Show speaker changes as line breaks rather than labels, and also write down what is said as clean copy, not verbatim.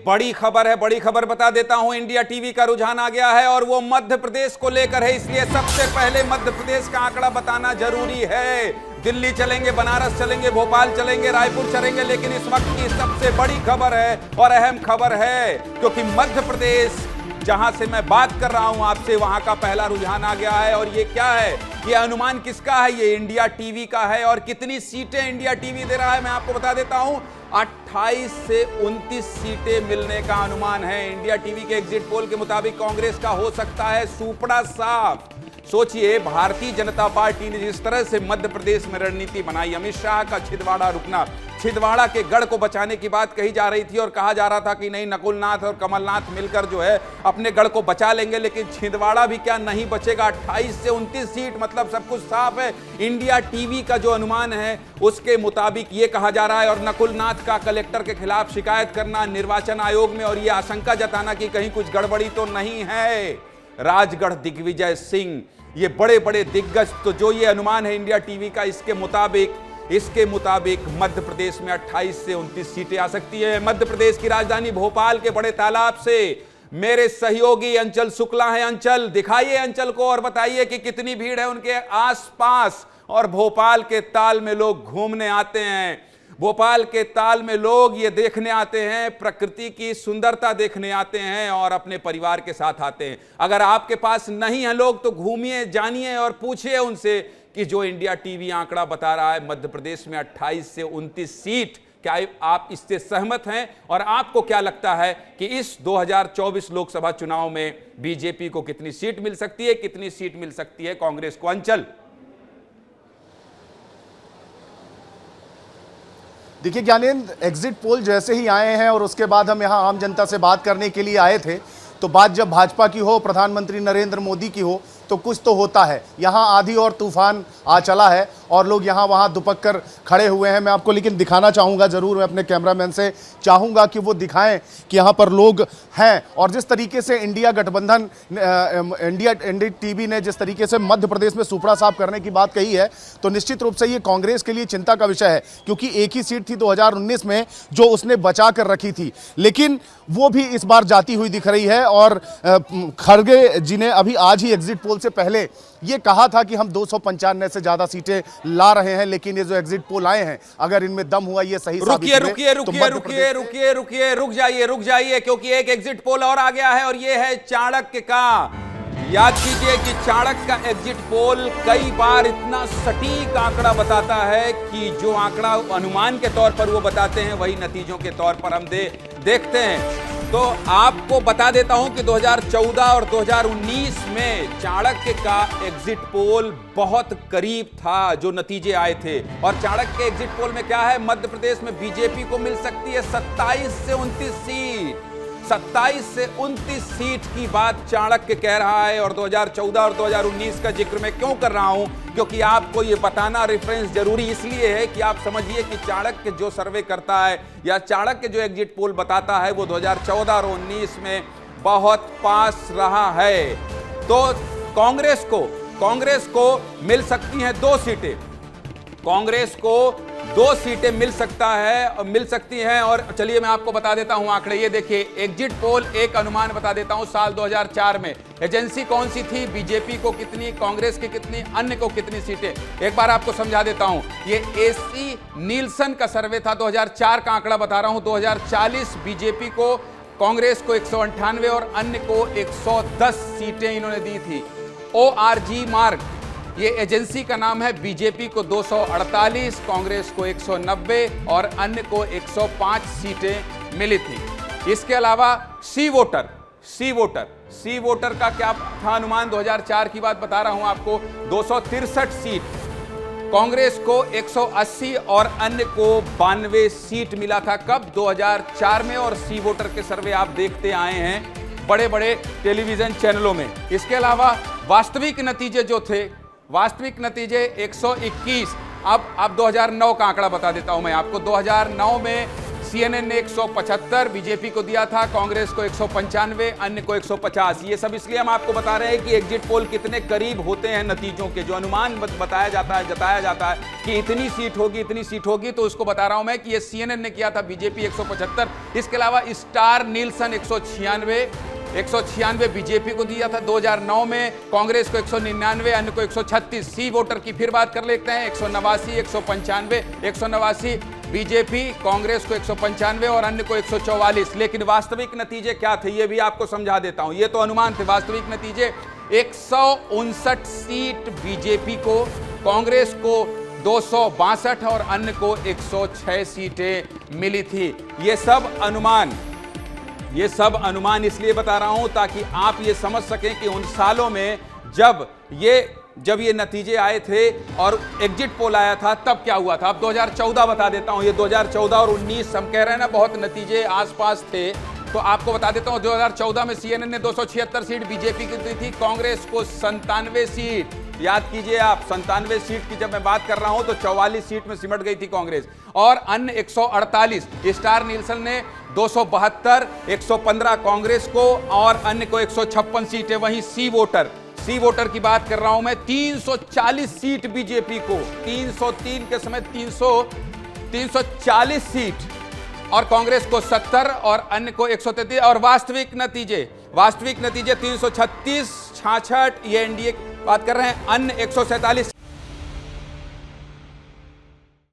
बड़ी खबर है, बड़ी खबर बता देता हूं। इंडिया टीवी का रुझान आ गया है और वो मध्य प्रदेश को लेकर है, इसलिए सबसे पहले मध्य प्रदेश का आंकड़ा बताना जरूरी है। दिल्ली चलेंगे, बनारस चलेंगे, भोपाल चलेंगे, रायपुर चलेंगे, लेकिन इस वक्त की सबसे बड़ी खबर है और अहम खबर है, क्योंकि मध्य प्रदेश जहां से मैं बात कर रहा हूं आपसे, वहां का पहला रुझान आ गया है। और ये क्या है? ये अनुमान किसका है? ये इंडिया टीवी का है। और कितनी सीटें इंडिया टीवी दे रहा है मैं आपको बता देता हूं। 28 से 29 सीटें मिलने का अनुमान है। इंडिया टीवी के एग्जिट पोल के मुताबिक कांग्रेस का हो सकता है सुपड़ा साफ। सोचिए, भारतीय जनता पार्टी ने जिस तरह से मध्य प्रदेश में रणनीति बनाई, अमित शाह का छिंदवाड़ा रुकना, छिंदवाड़ा के गढ़ को बचाने की बात कही जा रही थी और कहा जा रहा था कि नहीं, नकुलनाथ और कमलनाथ मिलकर जो है अपने गढ़ को बचा लेंगे, लेकिन छिंदवाड़ा भी क्या नहीं बचेगा। 28 से 29 सीट, मतलब सब कुछ साफ है। इंडिया टीवी का जो अनुमान है उसके मुताबिक ये कहा जा रहा है। और नकुलनाथ का कलेक्टर के खिलाफ शिकायत करना निर्वाचन आयोग में और ये आशंका जताना कि कहीं कुछ गड़बड़ी तो नहीं है। राजगढ़ दिग्विजय सिंह, ये बड़े बड़े दिग्गज, तो जो ये अनुमान है इंडिया टीवी का, इसके मुताबिक मध्य प्रदेश में 28 से 29 सीटें आ सकती है। मध्य प्रदेश की राजधानी भोपाल के बड़े तालाब से मेरे सहयोगी अंचल शुक्ला हैं। अंचल, दिखाइए अंचल को और बताइए कि कितनी भीड़ है उनके आसपास। और भोपाल के ताल में लोग घूमने आते हैं, भोपाल के ताल में लोग ये देखने आते हैं, प्रकृति की सुंदरता देखने आते हैं और अपने परिवार के साथ आते हैं। अगर आपके पास नहीं है लोग तो घूमिए, जानिए और पूछिए उनसे कि जो इंडिया टीवी आंकड़ा बता रहा है मध्य प्रदेश में 28 से 29 सीट, क्या आप इससे सहमत हैं? और आपको क्या लगता है कि इस 2024 लोकसभा चुनाव में बीजेपी को कितनी सीट मिल सकती है, कितनी सीट मिल सकती है कांग्रेस को? अंचल,
देखिए ज्ञानेंद्र, एग्जिट पोल जैसे ही आए हैं और उसके बाद हम यहाँ आम जनता से बात करने के लिए आए थे, तो बात जब भाजपा की हो, प्रधानमंत्री नरेंद्र मोदी की हो, तो कुछ तो होता है। यहाँ आंधी और तूफान आ चला है और लोग यहाँ वहाँ दुपक कर खड़े हुए हैं। मैं आपको लेकिन दिखाना चाहूँगा ज़रूर, मैं अपने कैमरामैन से चाहूँगा कि वो दिखाएं कि यहाँ पर लोग हैं। और जिस तरीके से इंडिया गठबंधन, इंडिया टीवी ने जिस तरीके से मध्य प्रदेश में सुपड़ा साफ करने की बात कही है, तो निश्चित रूप से ये कांग्रेस के लिए चिंता का विषय है, क्योंकि एक ही सीट थी 2019 में जो उसने बचा कर रखी थी, लेकिन वो भी इस बार जाती हुई दिख रही है। और खड़गे जी ने अभी आज ही एग्जिट पोल से पहले ये कहा था कि हम 295 से ज्यादा सीटें ला रहे हैं, लेकिन ये जो एग्जिट पोल आए हैं, अगर इनमें दम हुआ ये सही साबित हुए।
रुक जाइए, क्योंकि एक एग्जिट पोल और आ गया है और ये है चाणक्य का। याद कीजिए कि चाणक्य का एग्जिट पोल कई बार इतना सटीक आंकड़ा बताता है कि जो आंकड़ा अनुमान के तौर पर वो बताते हैं, वही नतीजों के तौर पर हम देखते हैं। तो आपको बता देता हूं कि 2014 और 2019 में चाणक्य का एग्जिट पोल बहुत करीब था जो नतीजे आए थे। और चाणक्य के एग्जिट पोल में क्या है? मध्य प्रदेश में बीजेपी को मिल सकती है 27 से 29 सीट। 27 से 29 सीट की बात चाणक्य कह रहा है। और 2014 और 2019 का जिक्र मैं क्यों कर रहा हूं? क्योंकि आपको ये बताना रेफरेंस जरूरी इसलिए है कि आप समझिए कि चाणक्य जो सर्वे करता है या चाणक्य जो एग्जिट पोल बताता है, वो 2014 और 19 में बहुत पास रहा है। तो कांग्रेस को मिल सकती हैं 2 सीटें, कांग्रेस को 2 सीटें मिल सकती हैं। और चलिए मैं आपको बता देता हूं आंकड़े। ये देखिए, एग्जिट पोल एक अनुमान बता देता हूं। साल 2004 में एजेंसी कौन सी थी? बीजेपी को कितनी, कांग्रेस की कितनी, अन्य को कितनी सीटें? एक बार आपको समझा देता हूं। ये एसी नीलसन का सर्वे था, 2004 का आंकड़ा बता रहा हूं। 2040 बीजेपी को, कांग्रेस को 198 और अन्य को 110 सीटें इन्होंने दी थी। ORG मार्क, ये एजेंसी का नाम है। बीजेपी को 248, कांग्रेस को 190 और अन्य को 105 सीटें मिली थी। इसके अलावा सी वोटर का क्या था अनुमान? 2004 की बात बता रहा हूं आपको, 263 सीट, कांग्रेस को 180 और अन्य को 92 सीट मिला था। कब? 2004 में। और सी वोटर के सर्वे आप देखते आए हैं बड़े बड़े टेलीविजन चैनलों में। इसके अलावा वास्तविक नतीजे जो थे, वास्तविक नतीजे 121। अब 2009 का आंकड़ा बता देता हूं मैं आपको। 2009 में CNN ने 175 बीजेपी को दिया था, कांग्रेस को 195, अन्य को 150। ये सब इसलिए हम आपको बता रहे हैं कि एग्जिट पोल कितने करीब होते हैं नतीजों के। जो अनुमान बताया जाता है, जताया जाता है कि इतनी सीट होगी, तो उसको बता रहा हूं मैं कि ये CNN ने किया था, बीजेपी 175। इसके अलावा स्टार नीलसन 196 बीजेपी को दिया था 2009 में, कांग्रेस को 199, अन्य को 136। सी वोटर की फिर बात कर लेते हैं, 189, 195, 189 बीजेपी, कांग्रेस को 195 और अन्य को 144। लेकिन वास्तविक नतीजे क्या थे ये भी आपको समझा देता हूं। ये तो अनुमान थे, वास्तविक नतीजे 159 सीट बीजेपी को, कांग्रेस को 262 और अन्य को 106 सीटें मिली थी। ये सब अनुमान इसलिए बता रहा हूं ताकि आप ये समझ सकें कि उन सालों में जब ये नतीजे आए थे और एग्जिट पोल आया था तब क्या हुआ था। अब 2014 बता देता हूं। ये 2014 और 19 हम कह रहे हैं ना, बहुत नतीजे आसपास थे, तो आपको बता देता हूं। 2014 में CNN ने 276 सीट बीजेपी की दी थी, कांग्रेस को 97 सीट। याद कीजिए आप, 97 सीट की जब मैं बात कर रहा हूं तो 44 सीट में सिमट गई थी कांग्रेस, और अन्य 148। स्टार नीलसन ने 272, 115 कांग्रेस को और अन्य को 156 सीटें। वहीं सी वोटर की बात कर रहा हूं मैं, 340 सीट बीजेपी को, 303 के समय 340 सीट, और कांग्रेस को 70 और अन्य को 133। और वास्तविक नतीजे 336, 66, ये एनडीए बात कर रहे हैं, अन्य 147।